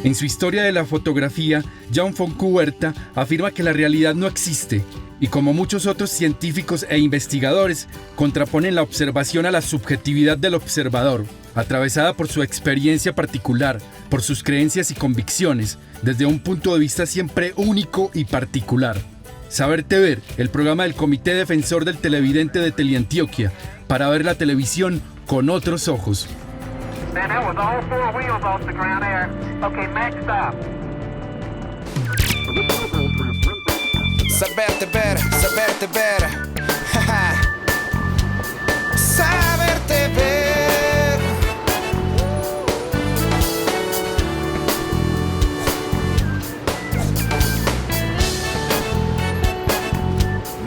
En su historia de la fotografía, Jan Fontcuberta afirma que la realidad no existe y, como muchos otros científicos e investigadores, contraponen la observación a la subjetividad del observador, atravesada por su experiencia particular, por sus creencias y convicciones, desde un punto de vista siempre único y particular. Saberte Ver, el programa del Comité Defensor del Televidente de Teleantioquia, para ver la televisión con otros ojos. Man, that was all 4 wheels off the ground there. Okay, max stop. Saberte ver, saberte ver. Saberte ver.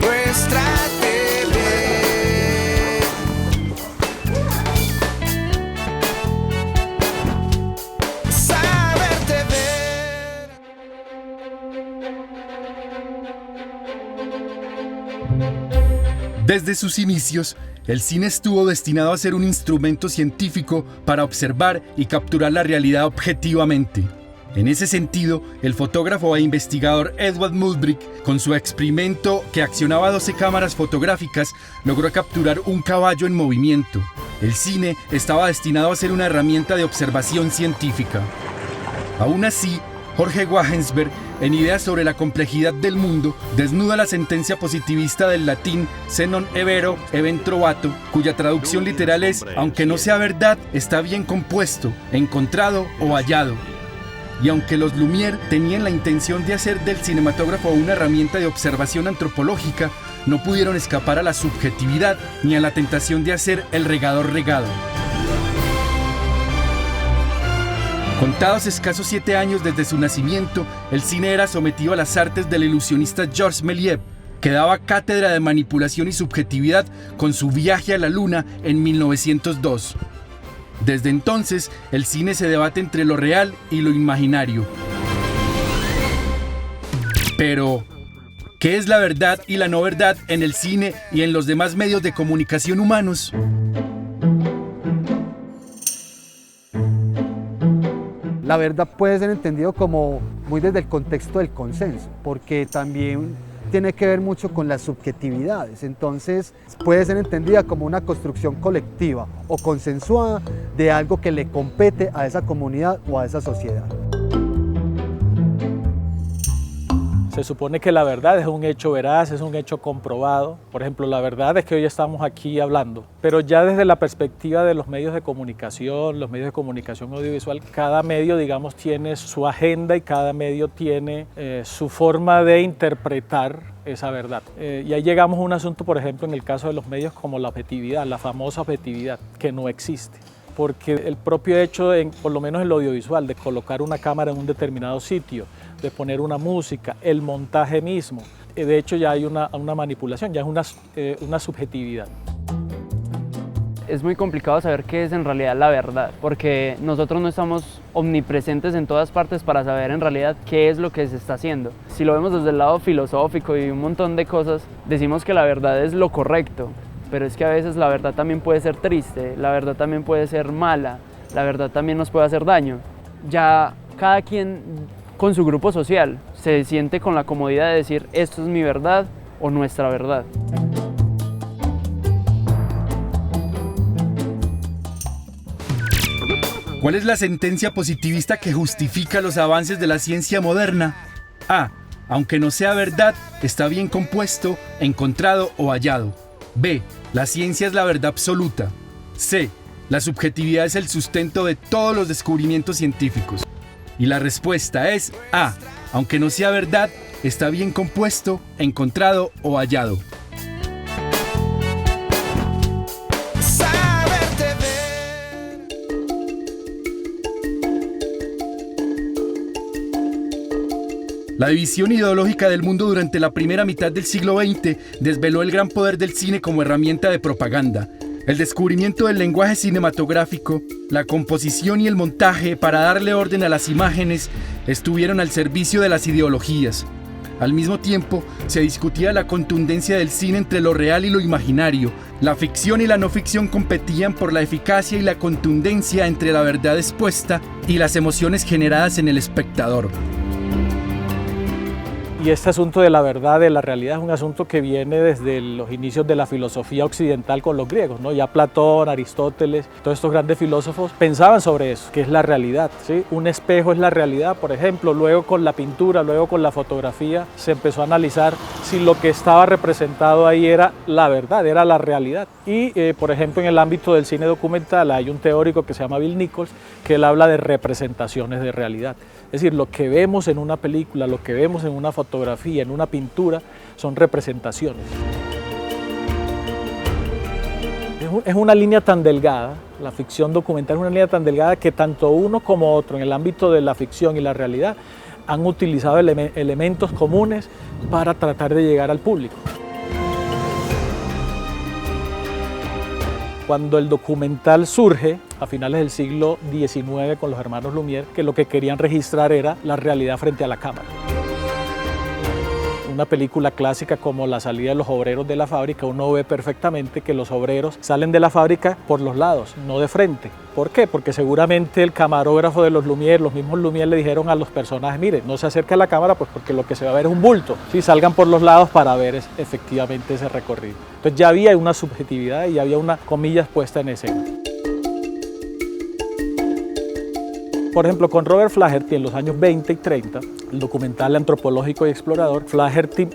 Nuestra TV. Saberte ver. Desde sus inicios, el cine estuvo destinado a ser un instrumento científico para observar y capturar la realidad objetivamente. En ese sentido, el fotógrafo e investigador Edward Muldrich, con su experimento que accionaba 12 cámaras fotográficas, logró capturar un caballo en movimiento. El cine estaba destinado a ser una herramienta de observación científica. Aún así, Jorge Wagensberg, en Ideas sobre la complejidad del mundo, desnuda la sentencia positivista del latín se non è vero, è ben trovato, cuya traducción literal es: aunque no sea verdad, está bien compuesto, encontrado o hallado. Y aunque los Lumière tenían la intención de hacer del cinematógrafo una herramienta de observación antropológica, no pudieron escapar a la subjetividad ni a la tentación de hacer el regador regado. Contados escasos 7 años desde su nacimiento, el cine era sometido a las artes del ilusionista Georges Méliès, que daba cátedra de manipulación y subjetividad con su Viaje a la Luna en 1902. Desde entonces, el cine se debate entre lo real y lo imaginario. Pero, ¿qué es la verdad y la no verdad en el cine y en los demás medios de comunicación humanos? La verdad puede ser entendido como muy desde el contexto del consenso, porque también tiene que ver mucho con las subjetividades. Entonces puede ser entendida como una construcción colectiva o consensuada de algo que le compete a esa comunidad o a esa sociedad. Se supone que la verdad es un hecho veraz, es un hecho comprobado. Por ejemplo, la verdad es que hoy estamos aquí hablando, pero ya desde la perspectiva de los medios de comunicación, audiovisual, cada medio, digamos, tiene su agenda y cada medio tiene su forma de interpretar esa verdad. Y ahí llegamos a un asunto, por ejemplo, en el caso de los medios como la objetividad, la famosa objetividad, que no existe. Porque el propio hecho, por lo menos en lo audiovisual, de colocar una cámara en un determinado sitio, de poner una música, el montaje mismo, de hecho ya hay una manipulación, ya es una subjetividad. Es muy complicado saber qué es en realidad la verdad, porque nosotros no estamos omnipresentes en todas partes para saber en realidad qué es lo que se está haciendo. Si lo vemos desde el lado filosófico y un montón de cosas, decimos que la verdad es lo correcto, pero es que a veces la verdad también puede ser triste, la verdad también puede ser mala, la verdad también nos puede hacer daño. Ya cada quien con su grupo social se siente con la comodidad de decir esto es mi verdad o nuestra verdad. ¿Cuál es la sentencia positivista que justifica los avances de la ciencia moderna? A. Aunque no sea verdad, está bien compuesto, encontrado o hallado. B. La ciencia es la verdad absoluta. C. La subjetividad es el sustento de todos los descubrimientos científicos. Y la respuesta es A. Aunque no sea verdad, está bien compuesto, encontrado o hallado. La división ideológica del mundo durante la primera mitad del siglo XX desveló el gran poder del cine como herramienta de propaganda. El descubrimiento del lenguaje cinematográfico, la composición y el montaje para darle orden a las imágenes estuvieron al servicio de las ideologías. Al mismo tiempo, se discutía la contundencia del cine entre lo real y lo imaginario. La ficción y la no ficción competían por la eficacia y la contundencia entre la verdad expuesta y las emociones generadas en el espectador. Y este asunto de la verdad, de la realidad, es un asunto que viene desde los inicios de la filosofía occidental con los griegos, ¿no? Ya Platón, Aristóteles, todos estos grandes filósofos pensaban sobre eso, que es la realidad, ¿sí? Un espejo es la realidad, por ejemplo. Luego con la pintura, luego con la fotografía, se empezó a analizar si lo que estaba representado ahí era la verdad, era la realidad. Y, por ejemplo, en el ámbito del cine documental hay un teórico que se llama Bill Nichols, que él habla de representaciones de realidad. Es decir, lo que vemos en una película, lo que vemos en una fotografía, en una pintura, son representaciones. Es una línea tan delgada, la ficción documental es una línea tan delgada que tanto uno como otro, en el ámbito de la ficción y la realidad, han utilizado elementos comunes para tratar de llegar al público. Cuando el documental surge a finales del siglo XIX con los hermanos Lumière, que lo que querían registrar era la realidad frente a la cámara. Una película clásica como La salida de los obreros de la fábrica, uno ve perfectamente que los obreros salen de la fábrica por los lados, no de frente. ¿Por qué? Porque seguramente el camarógrafo de los Lumière, los mismos Lumière le dijeron a los personajes, mire, no se acerque a la cámara pues porque lo que se va a ver es un bulto. Sí, salgan por los lados para ver efectivamente ese recorrido. Entonces ya había una subjetividad y ya había una comillas puesta en escena. Por ejemplo, con Robert Flaherty en los años 20 y 30, el documental antropológico y explorador, Flaherty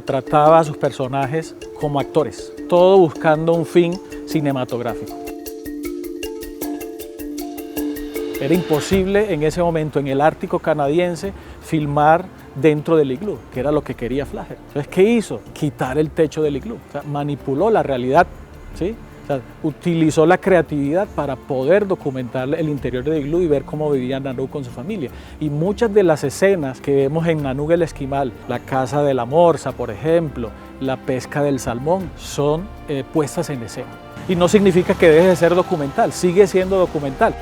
trataba a sus personajes como actores, todo buscando un fin cinematográfico. Era imposible en ese momento en el Ártico canadiense filmar dentro del iglú, que era lo que quería Flaherty. Entonces, ¿qué hizo? Quitar el techo del iglú, o sea, manipuló la realidad, ¿sí? O sea, utilizó la creatividad para poder documentar el interior del iglú y ver cómo vivía Nanook con su familia. Y muchas de las escenas que vemos en Nanook el Esquimal, la caza de la morsa, por ejemplo, la pesca del salmón, son puestas en escena. Y no significa que deje de ser documental, sigue siendo documental.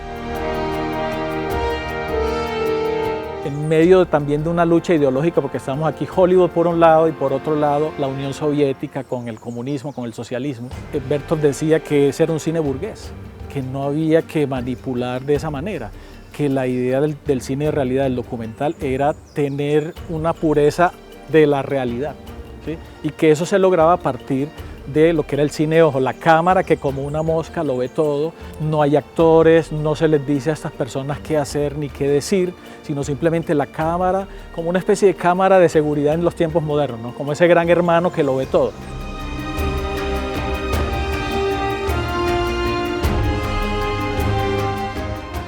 En medio también de una lucha ideológica, porque estamos aquí Hollywood por un lado y por otro lado la Unión Soviética con el comunismo, con el socialismo. Bertolt decía que ese era un cine burgués, que no había que manipular de esa manera, que la idea del cine de realidad, del documental, era tener una pureza de la realidad, ¿sí? Y que eso se lograba a partir de lo que era el cine ojo, la cámara que como una mosca lo ve todo, no hay actores, no se les dice a estas personas qué hacer ni qué decir, sino simplemente la cámara como una especie de cámara de seguridad en los tiempos modernos, ¿no? Como ese gran hermano que lo ve todo.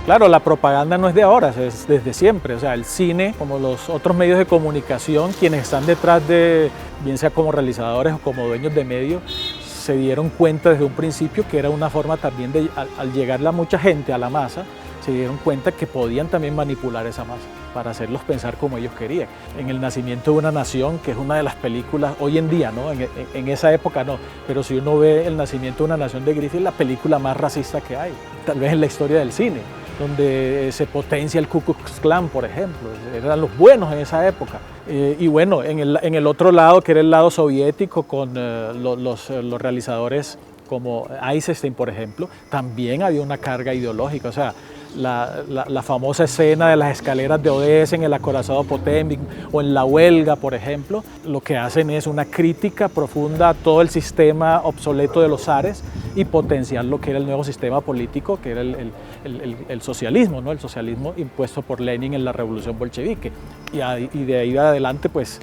Claro, la propaganda no es de ahora, es desde siempre. O sea, el cine, como los otros medios de comunicación, quienes están detrás de, bien sea como realizadores o como dueños de medios, se dieron cuenta desde un principio que era una forma también de, al llegarle a mucha gente, a la masa, se dieron cuenta que podían también manipular esa masa para hacerlos pensar como ellos querían. En El nacimiento de una nación, que es una de las películas, hoy en día, ¿no? En esa época no, pero si uno ve El nacimiento de una nación de Griffith, es la película más racista que hay, tal vez en la historia del cine, donde se potencia el Ku Klux Klan, por ejemplo, eran los buenos en esa época. Y bueno, en el otro lado, que era el lado soviético, con los realizadores como Eisenstein, por ejemplo, también había una carga ideológica. O sea, la famosa escena de las escaleras de Odessa en el acorazado Potemkin o en La Huelga, por ejemplo, lo que hacen es una crítica profunda a todo el sistema obsoleto de los zares y potenciar lo que era el nuevo sistema político, que era el socialismo, ¿no? El socialismo impuesto por Lenin en la revolución bolchevique. Y de ahí adelante, pues,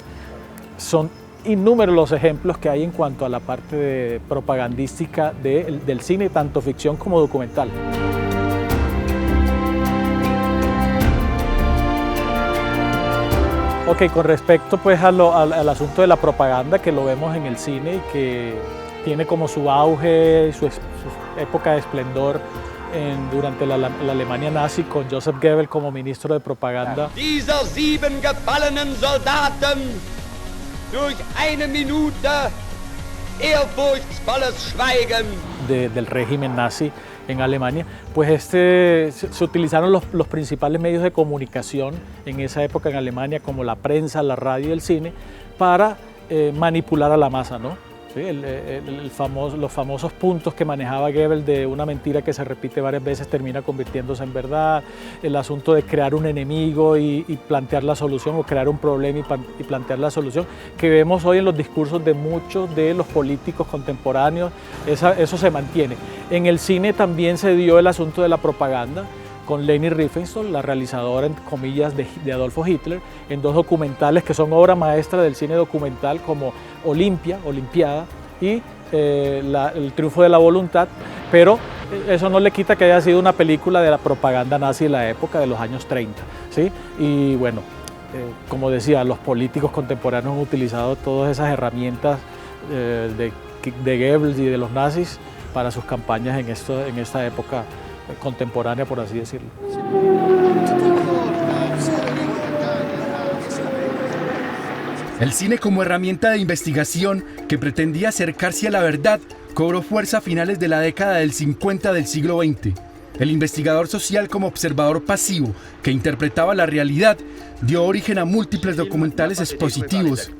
son innúmeros los ejemplos que hay en cuanto a la parte propagandística del cine, tanto ficción como documental. Ok, con respecto pues al asunto de la propaganda, que lo vemos en el cine y que tiene como su auge, su época de esplendor durante la Alemania nazi, con Joseph Goebbels como ministro de propaganda. Dieser 7 gefallenen Soldaten durch 1 Minute ehrfurchtsvolles Schweigen. del régimen nazi en Alemania, pues se utilizaron los principales medios de comunicación en esa época en Alemania, como la prensa, la radio y el cine, para manipular a la masa, ¿no? ¿Sí? Los famosos puntos que manejaba Goebbels de una mentira que se repite varias veces termina convirtiéndose en verdad, el asunto de crear un enemigo y plantear la solución, o crear un problema y plantear la solución, que vemos hoy en los discursos de muchos de los políticos contemporáneos. Eso se mantiene. En el cine también se dio el asunto de la propaganda, con Leni Riefenstahl, la realizadora, en comillas, de Adolfo Hitler, en 2 documentales que son obra maestra del cine documental, como Olimpiada y El triunfo de la voluntad, pero eso no le quita que haya sido una película de la propaganda nazi de la época, de los años 30, ¿sí? Y bueno, como decía, los políticos contemporáneos han utilizado todas esas herramientas de Goebbels y de los nazis para sus campañas en esta época contemporánea, por así decirlo. El cine como herramienta de investigación que pretendía acercarse a la verdad cobró fuerza a finales de la década del 50 del siglo XX. El investigador social como observador pasivo que interpretaba la realidad dio origen a múltiples documentales expositivos,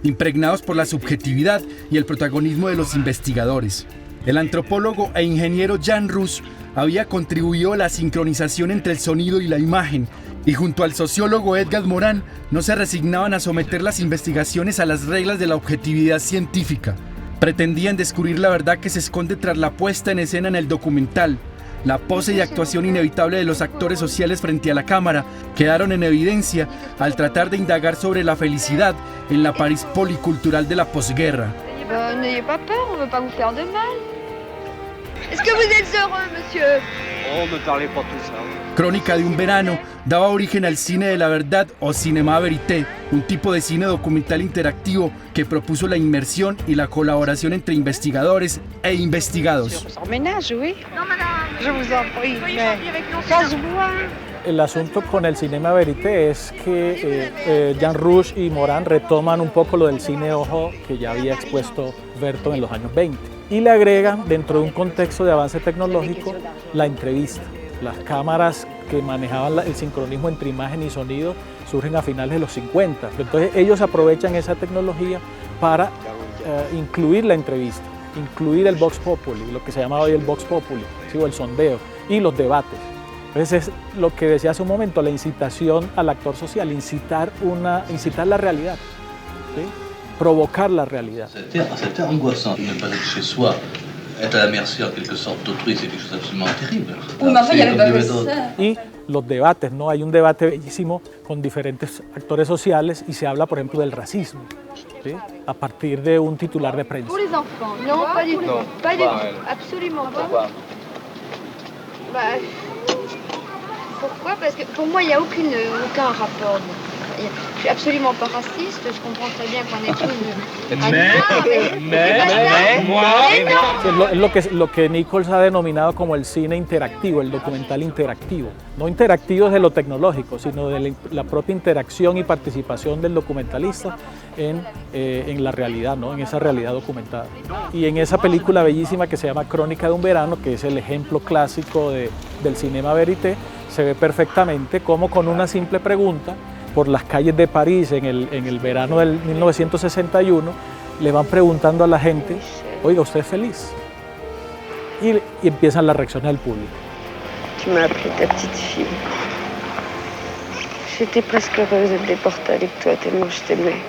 impregnados por la subjetividad y el protagonismo de los investigadores. El antropólogo e ingeniero Jan Roos había contribuido a la sincronización entre el sonido y la imagen, y junto al sociólogo Edgar Morin no se resignaban a someter las investigaciones a las reglas de la objetividad científica. Pretendían descubrir la verdad que se esconde tras la puesta en escena en el documental. La pose y actuación inevitable de los actores sociales frente a la cámara quedaron en evidencia al tratar de indagar sobre la felicidad en la París policultural de la posguerra. N'ayez pas peur, on ne veut pas vous faire de mal. Est-ce que vous êtes heureux, monsieur? Oh, me parlez pas tout ça. Crónica de un verano daba origen al cine de la verdad o cinéma vérité, un tipo de cine documental interactivo que propuso la inmersión y la colaboración entre investigadores e investigados. Ménage, oui. Non, madame. Je vous en prie. Ça se voit. El asunto con el cinema verité es que Jan Roos y Morin retoman un poco lo del cine ojo que ya había expuesto Verton en los años 20 y le agregan, dentro de un contexto de avance tecnológico, la entrevista. Las cámaras que manejaban el sincronismo entre imagen y sonido surgen a finales de los 50. Entonces ellos aprovechan esa tecnología para incluir la entrevista, incluir el vox populi, lo que se llama hoy el vox populi, ¿sí? O el sondeo, y los debates. Entonces es lo que decía hace un momento, la incitación al actor social, incitar la realidad, ¿sí? Provocar la realidad. C'était angoissant de ne pas être chez soi, être à la merci en quelque sorte d'autrui, c'est quelque chose d'absolument terrible. Y los debates, ¿no? Hay un debate bellísimo con diferentes actores sociales y se habla, por ejemplo, del racismo, ¿sí? A partir de un titular de prensa. Pour les enfants, non, pas du tout. Pas du tout, absolument pas. Pourquoi? Parce que pour moi, il n'y a aucun rapport. Je suis absolument pas raciste, je comprends très bien qu'on est tous... Es lo que Nichols ha denominado como el cine interactivo, el documental interactivo. No interactivo desde lo tecnológico, sino de la propia interacción y participación del documentalista en la realidad, ¿no? En esa realidad documentada. Y en esa película bellísima que se llama Crónica de un verano, que es el ejemplo clásico del cinema verité, se ve perfectamente cómo con una simple pregunta, por las calles de París en el verano del 1961, le van preguntando a la gente, oiga, ¿usted es feliz? Y empiezan las reacciones del público. Tu m'as appris ta petite fille. J'étais presque heureuse de te porter avec toi, tellement je t'aimais.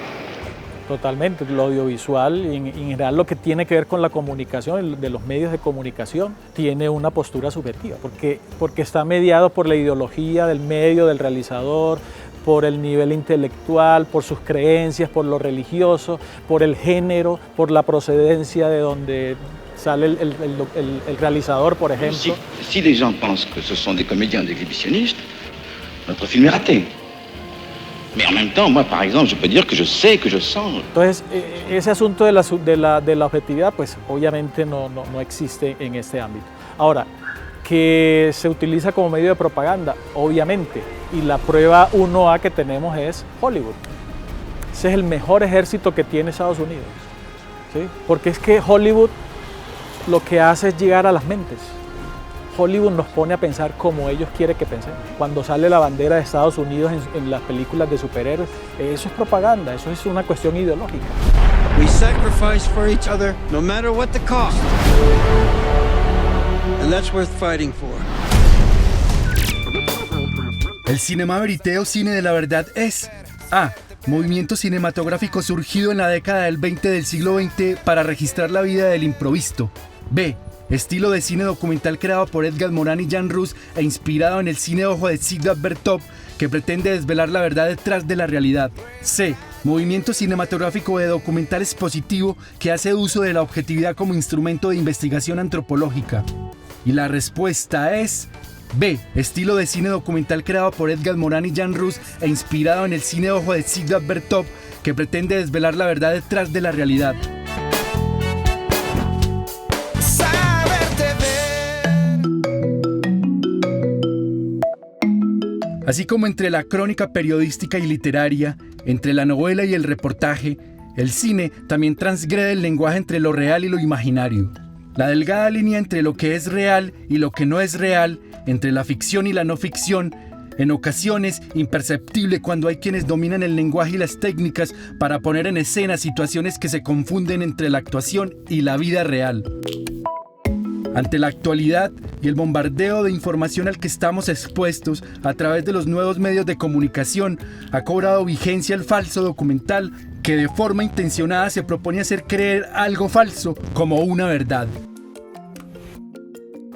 Totalmente, lo audiovisual y en general lo que tiene que ver con la comunicación, de los medios de comunicación, tiene una postura subjetiva, porque está mediado por la ideología del medio, del realizador, por el nivel intelectual, por sus creencias, por lo religioso, por el género, por la procedencia de donde sale el realizador, por ejemplo. Si les gens pensent que ce sont des comédiens, des exhibitionnistes, notre film est raté. Mais en même temps, moi, par exemple, je peux dire que je sais, que je sens. Entonces, ese asunto de la objetividad, pues obviamente no existe en este ámbito. Ahora, que se utiliza como medio de propaganda, obviamente, y la prueba 1A que tenemos es Hollywood. Ese es el mejor ejército que tiene Estados Unidos, ¿sí? Porque es que Hollywood lo que hace es llegar a las mentes. Hollywood nos pone a pensar como ellos quieren que pensemos. Cuando sale la bandera de Estados Unidos en las películas de superhéroes, eso es propaganda, eso es una cuestión ideológica. We sacrifice for each other no matter what the cost. And that's worth fighting for. El Cinema Verité o cine de la verdad es A. Movimiento cinematográfico surgido en la década del 20 del siglo XX para registrar la vida del improvisto. B. Estilo de cine documental creado por Edgar Morin y Jean Rousse e inspirado en el cine ojo de Zygmunt Bertov, que pretende desvelar la verdad detrás de la realidad. C. Movimiento cinematográfico de documental expositivo que hace uso de la objetividad como instrumento de investigación antropológica. Y la respuesta es B. Estilo de cine documental creado por Edgar Morin y Jean Rousse e inspirado en el cine ojo de Zygmunt Bertov, que pretende desvelar la verdad detrás de la realidad. Así como entre la crónica periodística y literaria, entre la novela y el reportaje, el cine también transgrede el lenguaje entre lo real y lo imaginario. La delgada línea entre lo que es real y lo que no es real, entre la ficción y la no ficción, en ocasiones imperceptible cuando hay quienes dominan el lenguaje y las técnicas para poner en escena situaciones que se confunden entre la actuación y la vida real. Ante la actualidad y el bombardeo de información al que estamos expuestos a través de los nuevos medios de comunicación, ha cobrado vigencia el falso documental que de forma intencionada se propone hacer creer algo falso como una verdad.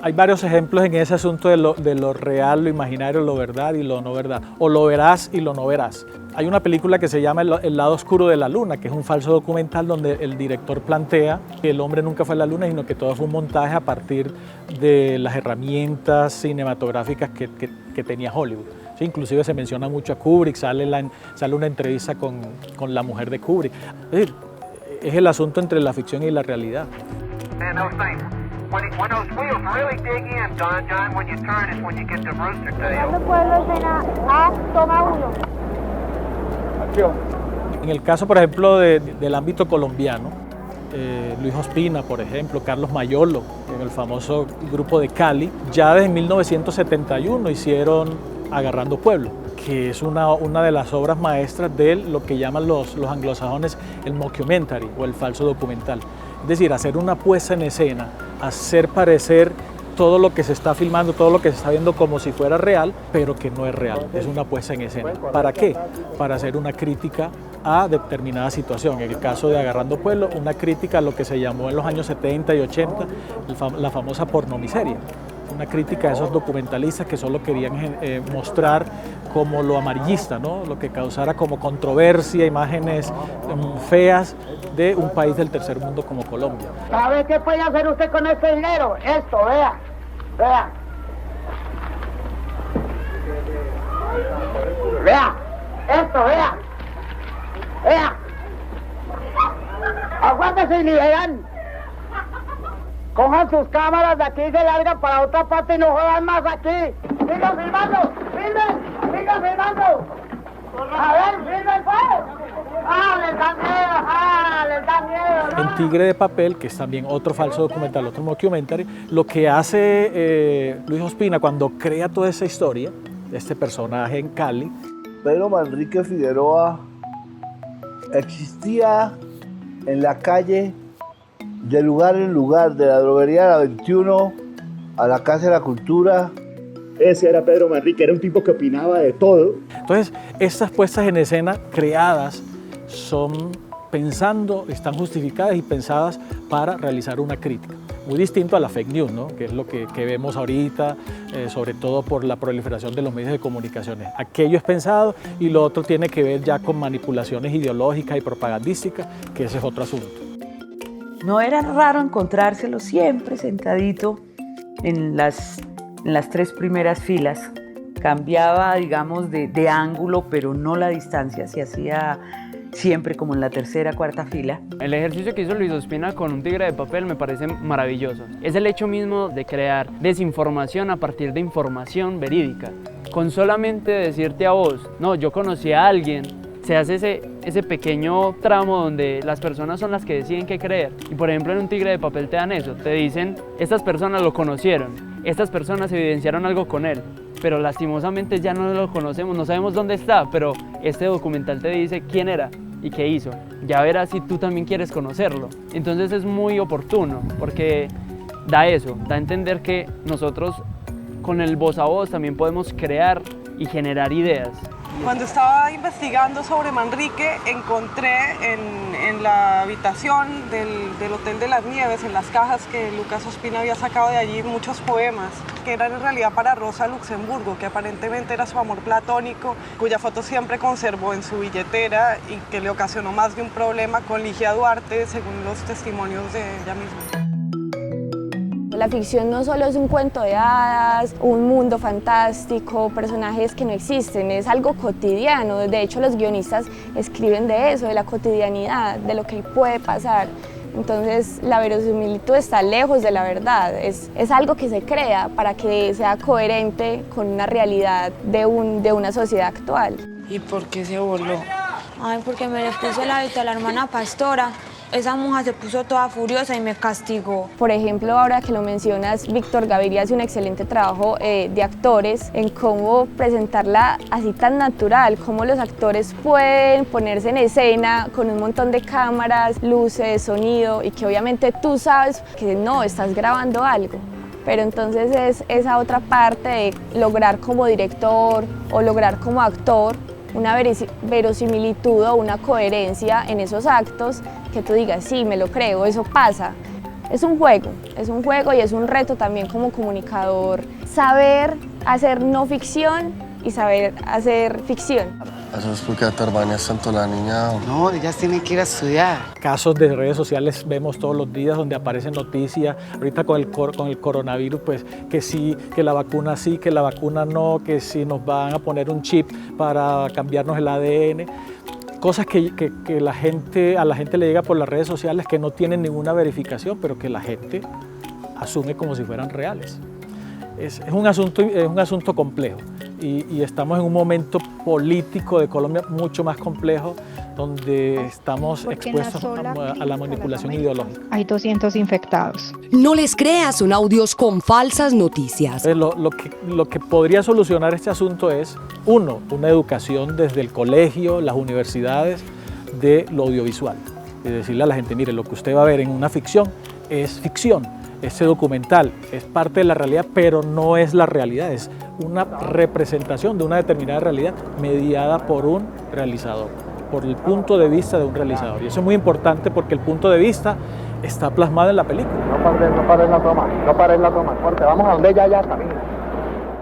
Hay varios ejemplos en ese asunto de lo real, lo imaginario, lo verdad y lo no verdad, o lo verás y lo no verás. Hay una película que se llama El lado oscuro de la luna, que es un falso documental donde el director plantea que el hombre nunca fue a la luna, sino que todo fue un montaje a partir de las herramientas cinematográficas que tenía Hollywood. Sí, inclusive se menciona mucho a Kubrick, sale una entrevista con la mujer de Kubrick. Es decir, es el asunto entre la ficción y la realidad. And those things, when those wheels really dig in, John, when you turn is when you get the rooster tail. Toma uno. En el caso, por ejemplo, del ámbito colombiano, Luis Ospina, por ejemplo, Carlos Mayolo, en el famoso grupo de Cali, ya desde 1971 hicieron Agarrando Pueblo, que es una de las obras maestras de lo que llaman los anglosajones el mockumentary o el falso documental. Es decir, hacer una puesta en escena, hacer parecer todo lo que se está filmando, todo lo que se está viendo como si fuera real, pero que no es real, es una puesta en escena. ¿Para qué? Para hacer una crítica a determinada situación. En el caso de Agarrando Pueblo, una crítica a lo que se llamó en los años 70 y 80 la famosa pornomiseria. Una crítica a esos documentalistas que solo querían mostrar como lo amarillista, ¿no? Lo que causara como controversia, imágenes feas de un país del tercer mundo como Colombia. ¿Sabe qué puede hacer usted con este dinero? Esto, vea. Vea, esto, vea. Aguántese y liberan. Cojan sus cámaras de aquí y se largan para otra parte y no jodan más aquí. ¡Sigan filmando! ¡Filmen! ¡Sigan filmando! A ver, filmen pues. Les da miedo. En Tigre de Papel, que es también otro falso documental, otro mockumentary, lo que hace Luis Ospina cuando crea toda esa historia, este personaje en Cali. Pedro Manrique Figueroa existía en la calle, de lugar en lugar, de la droguería de la 21 a la Casa de la Cultura. Ese era Pedro Manrique, era un tipo que opinaba de todo. Entonces, estas puestas en escena creadas están justificadas y pensadas para realizar una crítica. Muy distinto a la fake news, ¿no? Que es lo que vemos ahorita, sobre todo por la proliferación de los medios de comunicación. Aquello es pensado y lo otro tiene que ver ya con manipulaciones ideológicas y propagandísticas, que ese es otro asunto. No era raro encontrárselo siempre sentadito en las 3 primeras filas. Cambiaba, digamos, de ángulo, pero no la distancia, se hacía siempre como en la 3ª, 4ª fila. El ejercicio que hizo Luis Ospina con Un Tigre de Papel me parece maravilloso. Es el hecho mismo de crear desinformación a partir de información verídica. Con solamente decirte a vos, no, yo conocí a alguien, se hace ese pequeño tramo donde las personas son las que deciden qué creer. Y por ejemplo en Un tigre de papel te dan eso, te dicen, estas personas lo conocieron, estas personas evidenciaron algo con él, pero lastimosamente ya no lo conocemos, no sabemos dónde está, pero este documental te dice quién era y qué hizo. Ya verás si tú también quieres conocerlo. Entonces es muy oportuno porque da eso, da a entender que nosotros con el voz a voz también podemos crear y generar ideas. Cuando estaba investigando sobre Manrique, encontré en la habitación del Hotel de las Nieves, en las cajas que Lucas Ospina había sacado de allí, muchos poemas que eran en realidad para Rosa Luxemburgo, que aparentemente era su amor platónico, cuya foto siempre conservó en su billetera y que le ocasionó más de un problema con Ligia Duarte, según los testimonios de ella misma. La ficción no solo es un cuento de hadas, un mundo fantástico, personajes que no existen, es algo cotidiano. De hecho, los guionistas escriben de eso, de la cotidianidad, de lo que puede pasar. Entonces, la verosimilitud está lejos de la verdad, es algo que se crea para que sea coherente con una realidad de una sociedad actual. ¿Y por qué se voló? Ay, porque me le puse el hábito a la hermana pastora. Esa monja se puso toda furiosa y me castigó. Por ejemplo, ahora que lo mencionas, Víctor Gaviria hace un excelente trabajo de actores en cómo presentarla así tan natural, cómo los actores pueden ponerse en escena con un montón de cámaras, luces, sonido y que obviamente tú sabes que no, estás grabando algo. Pero entonces es esa otra parte de lograr como director o lograr como actor una verosimilitud o una coherencia en esos actos que tú digas, sí, me lo creo, eso pasa. Es un juego y es un reto también como comunicador saber hacer no ficción y saber hacer ficción. Eso es porque tu hermana es tanto la niña. No, ellas tienen que ir a estudiar. Casos de redes sociales vemos todos los días donde aparecen noticias. Ahorita con el coronavirus, pues que sí, que la vacuna sí, que la vacuna no, que si nos van a poner un chip para cambiarnos el ADN. Cosas que a la gente le llega por las redes sociales que no tienen ninguna verificación, pero que la gente asume como si fueran reales. Es un asunto complejo y estamos en un momento político de Colombia mucho más complejo donde estamos expuestos a la manipulación ideológica. Hay 200 infectados. No les creas, son audios con falsas noticias. Lo que podría solucionar este asunto es, uno, una educación desde el colegio, las universidades, de lo audiovisual. Es decirle a la gente, mire, lo que usted va a ver en una ficción es ficción. Este documental es parte de la realidad, pero no es la realidad, es una representación de una determinada realidad mediada por un realizador, por el punto de vista de un realizador. Y eso es muy importante porque el punto de vista está plasmado en la película. No pares la toma, fuerte, vamos a donde ya está.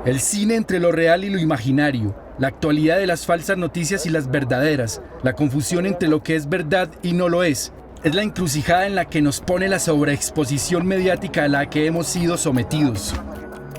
El cine entre lo real y lo imaginario, la actualidad de las falsas noticias y las verdaderas, la confusión entre lo que es verdad y no lo es la encrucijada en la que nos pone la sobreexposición mediática a la que hemos sido sometidos.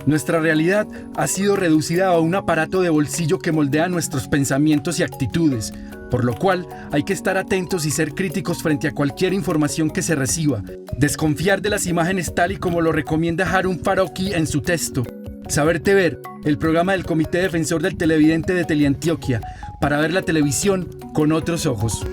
Nuestra realidad ha sido reducida a un aparato de bolsillo que moldea nuestros pensamientos y actitudes, por lo cual hay que estar atentos y ser críticos frente a cualquier información que se reciba, desconfiar de las imágenes tal y como lo recomienda Harun Farocki en su texto. Saberte Ver, el programa del Comité Defensor del Televidente de Teleantioquia, para ver la televisión con otros ojos.